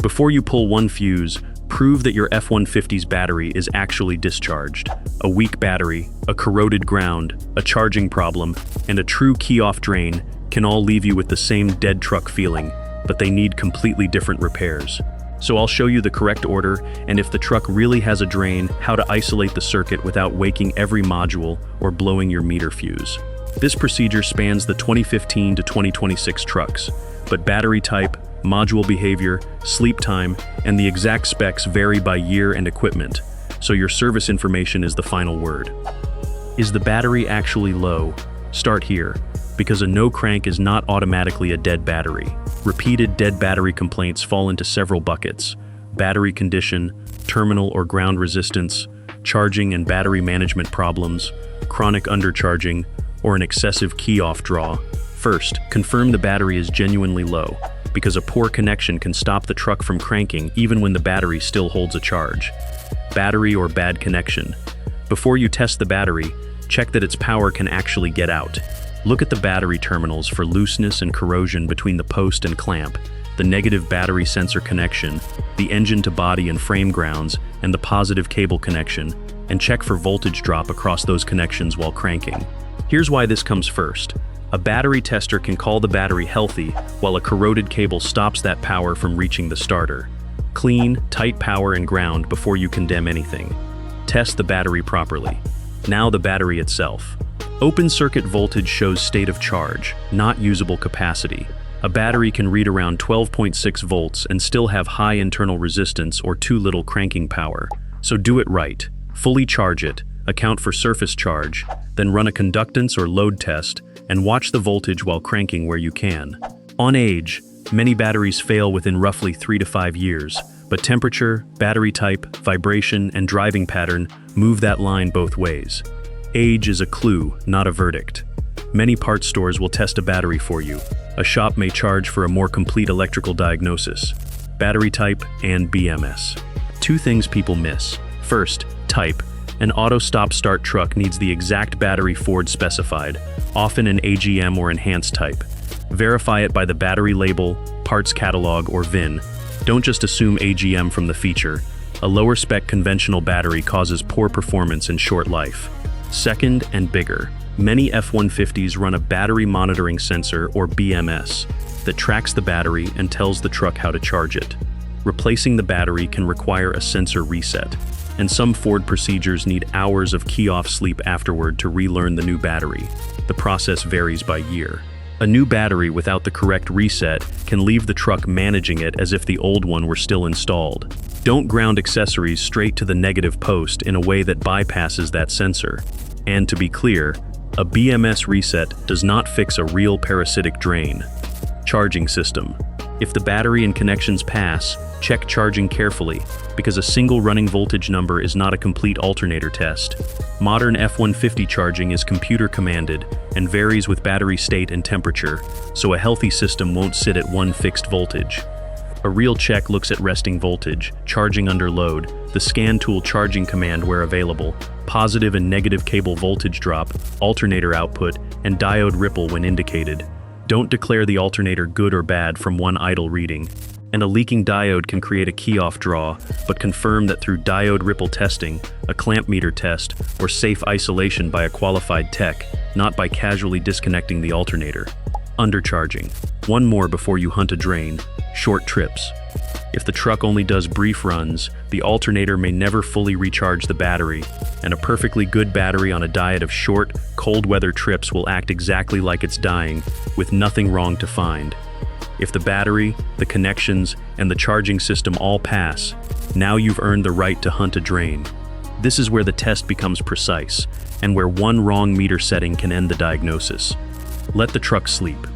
Before you pull one fuse, prove that your F-150's battery is actually discharged. A weak battery, a corroded ground, a charging problem, and a true key-off drain can all leave you with the same dead truck feeling, but they need completely different repairs. So I'll show you the correct order, and if the truck really has a drain, how to isolate the circuit without waking every module or blowing your meter fuse. This procedure spans the 2015 to 2026 trucks, but battery type, module behavior, sleep time, and the exact specs vary by year and equipment, so your service information is the final word. Is the battery actually low? Start here, because a no crank is not automatically a dead battery. Repeated dead battery complaints fall into several buckets: battery condition, terminal or ground resistance, charging and battery management problems, chronic undercharging, or an excessive key-off draw. First, confirm the battery is genuinely low, because a poor connection can stop the truck from cranking even when the battery still holds a charge. Battery or bad connection. Before you test the battery, check that its power can actually get out. Look at the battery terminals for looseness and corrosion between the post and clamp, the negative battery sensor connection, the engine to body and frame grounds, and the positive cable connection, and check for voltage drop across those connections while cranking. Here's why this comes first. A battery tester can call the battery healthy, while a corroded cable stops that power from reaching the starter. Clean, tight power and ground before you condemn anything. Test the battery properly. Now the battery itself. Open circuit voltage shows state of charge, not usable capacity. A battery can read around 12.6 volts and still have high internal resistance or too little cranking power. So do it right. Fully charge it, account for surface charge, then run a conductance or load test, and watch the voltage while cranking where you can. On age, many batteries fail within roughly 3 to 5 years, but temperature, battery type, vibration, and driving pattern move that line both ways. Age is a clue, not a verdict. Many parts stores will test a battery for you. A shop may charge for a more complete electrical diagnosis. Battery type and BMS. Two things people miss. First, type. An auto stop-start truck needs the exact battery Ford specified, often an AGM or enhanced type. Verify it by the battery label, parts catalog, or VIN. Don't just assume AGM from the feature. A lower-spec conventional battery causes poor performance and short life. Second, and bigger, many F-150s run a battery monitoring sensor, or BMS, that tracks the battery and tells the truck how to charge it. Replacing the battery can require a sensor reset, and some Ford procedures need hours of key-off sleep afterward to relearn the new battery. The process varies by year. A new battery without the correct reset can leave the truck managing it as if the old one were still installed. Don't ground accessories straight to the negative post in a way that bypasses that sensor. And to be clear, a BMS reset does not fix a real parasitic drain. Charging system. If the battery and connections pass, check charging carefully, because a single running voltage number is not a complete alternator test. Modern F-150 charging is computer commanded and varies with battery state and temperature, so a healthy system won't sit at one fixed voltage. A real check looks at resting voltage, charging under load, the scan tool charging command where available, positive and negative cable voltage drop, alternator output, and diode ripple when indicated. Don't declare the alternator good or bad from one idle reading. And a leaking diode can create a key-off draw, but confirm that through diode ripple testing, a clamp meter test, or safe isolation by a qualified tech, not by casually disconnecting the alternator. Undercharging. One more before you hunt a drain. Short trips. If the truck only does brief runs, the alternator may never fully recharge the battery, and a perfectly good battery on a diet of short, cold weather trips will act exactly like it's dying, with nothing wrong to find. If the battery, the connections, and the charging system all pass, now you've earned the right to hunt a drain. This is where the test becomes precise, and where one wrong meter setting can end the diagnosis. Let the truck sleep.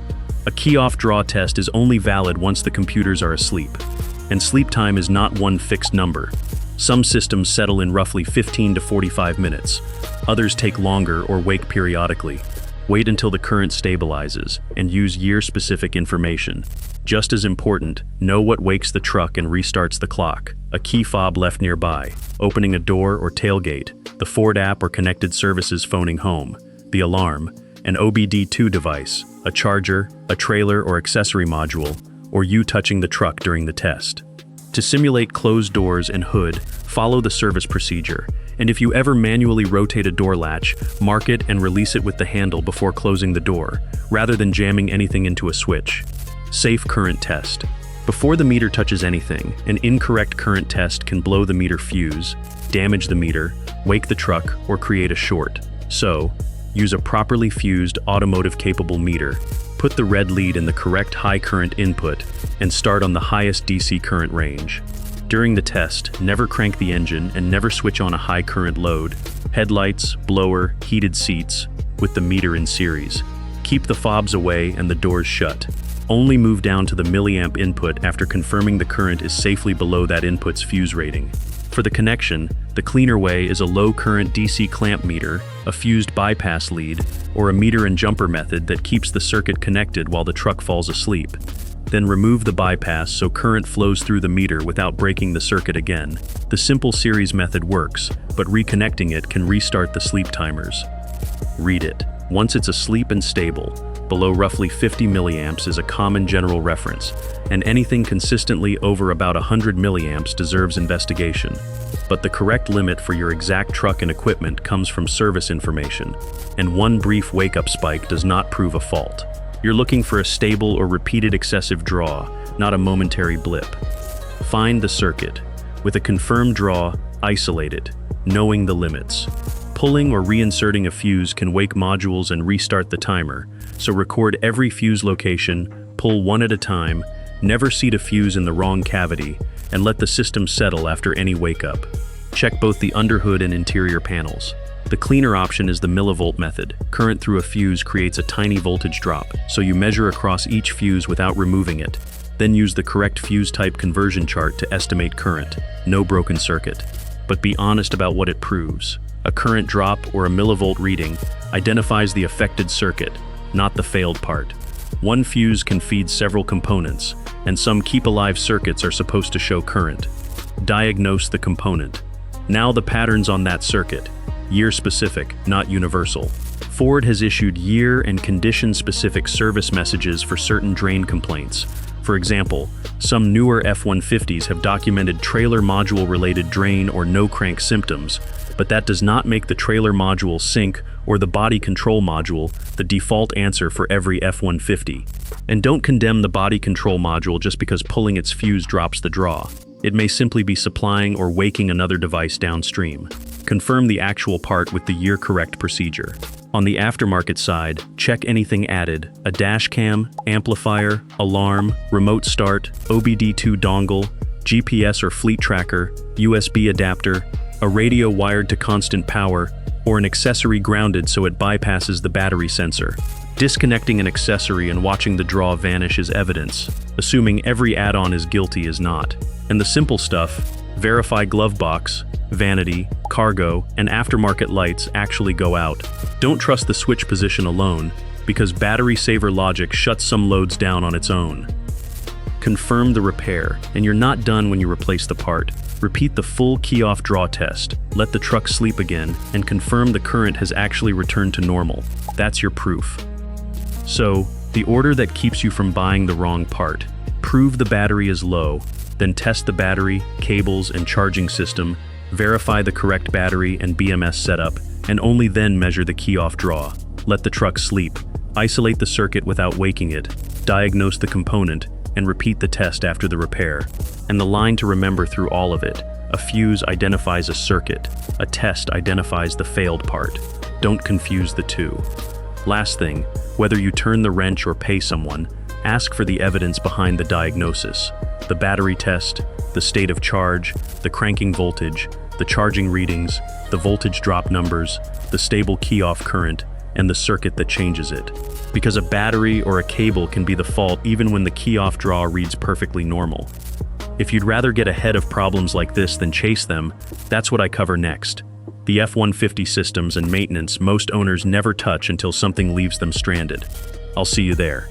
A key-off draw test is only valid once the computers are asleep, and sleep time is not one fixed number. Some systems settle in roughly 15 to 45 minutes. Others take longer or wake periodically. Wait until the current stabilizes, and use year-specific information. Just as important, know what wakes the truck and restarts the clock. A key fob left nearby, opening a door or tailgate, the Ford app or connected services phoning home, the alarm, an OBD2 device, a charger, a trailer or accessory module, or you touching the truck during the test. To simulate closed doors and hood, follow the service procedure. And if you ever manually rotate a door latch, mark it and release it with the handle before closing the door, rather than jamming anything into a switch. Safe current test. Before the meter touches anything, an incorrect current test can blow the meter fuse, damage the meter, wake the truck, or create a short. So, use a properly fused, automotive-capable meter, put the red lead in the correct high current input, and start on the highest DC current range. During the test, never crank the engine and never switch on a high current load, headlights, blower, heated seats, with the meter in series. Keep the fobs away and the doors shut. Only move down to the milliamp input after confirming the current is safely below that input's fuse rating. For the connection, the cleaner way is a low current DC clamp meter, a fused bypass lead, or a meter and jumper method that keeps the circuit connected while the truck falls asleep. Then remove the bypass so current flows through the meter without breaking the circuit again. The simple series method works, but reconnecting it can restart the sleep timers. Read it. Once it's asleep and stable, below roughly 50 milliamps is a common general reference, and anything consistently over about 100 milliamps deserves investigation. But the correct limit for your exact truck and equipment comes from service information, and one brief wake-up spike does not prove a fault. You're looking for a stable or repeated excessive draw, not a momentary blip. Find the circuit. With a confirmed draw, isolate it, knowing the limits. Pulling or reinserting a fuse can wake modules and restart the timer, so record every fuse location, pull one at a time, never seat a fuse in the wrong cavity, and let the system settle after any wake-up. Check both the underhood and interior panels. The cleaner option is the millivolt method. Current through a fuse creates a tiny voltage drop, so you measure across each fuse without removing it. Then use the correct fuse type conversion chart to estimate current. No broken circuit. But be honest about what it proves. A current drop or a millivolt reading identifies the affected circuit, not the failed part. One fuse can feed several components, and some keep-alive circuits are supposed to show current. Diagnose the component. Now the patterns on that circuit. Year-specific, not universal. Ford has issued year and condition-specific service messages for certain drain complaints. For example, some newer F-150s have documented trailer module-related drain or no-crank symptoms, but that does not make the trailer module sync or the body control module the default answer for every F-150. And don't condemn the body control module just because pulling its fuse drops the draw. It may simply be supplying or waking another device downstream. Confirm the actual part with the year-correct procedure. On the aftermarket side, check anything added: a dash cam, amplifier, alarm, remote start, OBD2 dongle, GPS or fleet tracker, USB adapter, a radio wired to constant power, or an accessory grounded so it bypasses the battery sensor. Disconnecting an accessory and watching the draw vanish is evidence. Assuming every add-on is guilty is not. And the simple stuff, verify glove box, vanity, cargo, and aftermarket lights actually go out. Don't trust the switch position alone, because battery saver logic shuts some loads down on its own. Confirm the repair, and you're not done when you replace the part. Repeat the full key-off draw test, let the truck sleep again, and confirm the current has actually returned to normal. That's your proof. So, the order that keeps you from buying the wrong part. Prove the battery is low, then test the battery, cables, and charging system, verify the correct battery and BMS setup, and only then measure the key-off draw. Let the truck sleep, isolate the circuit without waking it, diagnose the component, and repeat the test after the repair. And the line to remember through all of it: a fuse identifies a circuit, a test identifies the failed part. Don't confuse the two. Last thing, whether you turn the wrench or pay someone, ask for the evidence behind the diagnosis. The battery test, the state of charge, the cranking voltage, the charging readings, the voltage drop numbers, the stable key-off current, and the circuit that changes it. Because a battery or a cable can be the fault even when the key-off draw reads perfectly normal. If you'd rather get ahead of problems like this than chase them, that's what I cover next. The F-150 systems and maintenance most owners never touch until something leaves them stranded. I'll see you there.